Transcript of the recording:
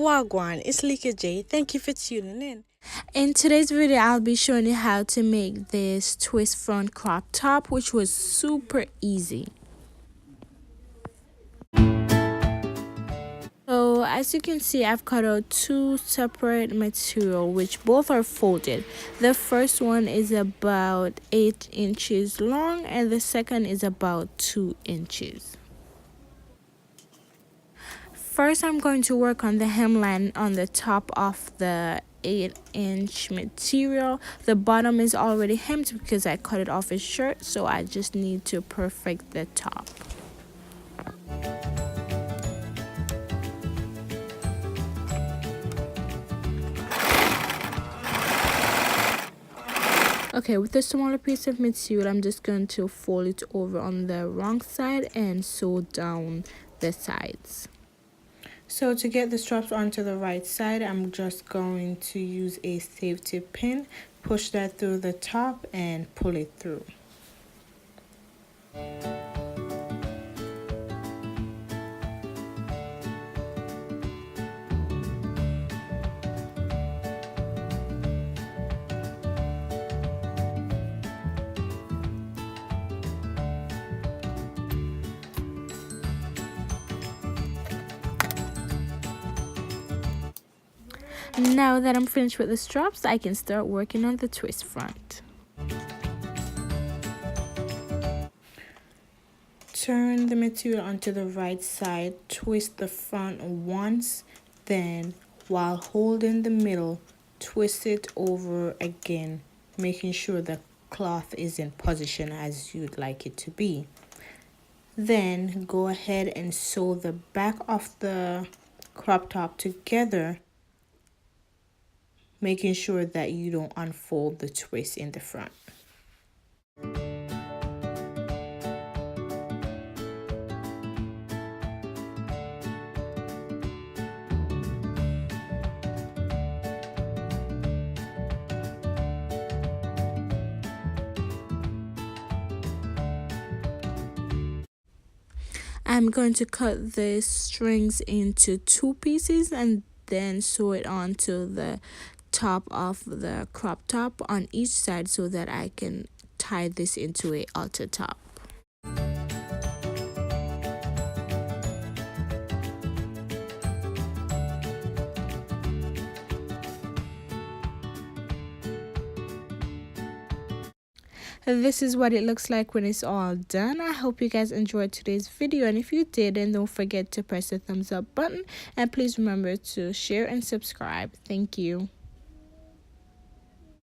Wagwan, it's Lika J. Thank you for tuning in. In today's video, I'll be showing you how to make this twist front crop top, which was super easy. So as you can see, I've cut out two separate material, which both are folded. The first one is about 8 inches long and the second is about 2 inches. First, I'm going to work on the hemline on the top of the 8-inch material. The bottom is already hemmed because I cut it off his shirt, so I just need to perfect the top. Okay, with the smaller piece of material, I'm just going to fold it over on the wrong side and sew down the sides. So to get the straps onto the right side, I'm just going to use a safety pin, push that through the top and pull it through. Now that I'm finished with the straps, I can start working on the twist front. Turn the material onto the right side, twist the front once, then while holding the middle, twist it over again, making sure the cloth is in position as you'd like it to be. Then go ahead and sew the back of the crop top together, making sure that you don't unfold the twist in the front. I'm going to cut the strings into 2 pieces and then sew it onto the top of the crop top on each side so that I can tie this into a halter top. This is what it looks like when it's all done. I hope you guys enjoyed today's video, and if you did, then don't forget to press the thumbs up button and please remember to share and subscribe. Thank you.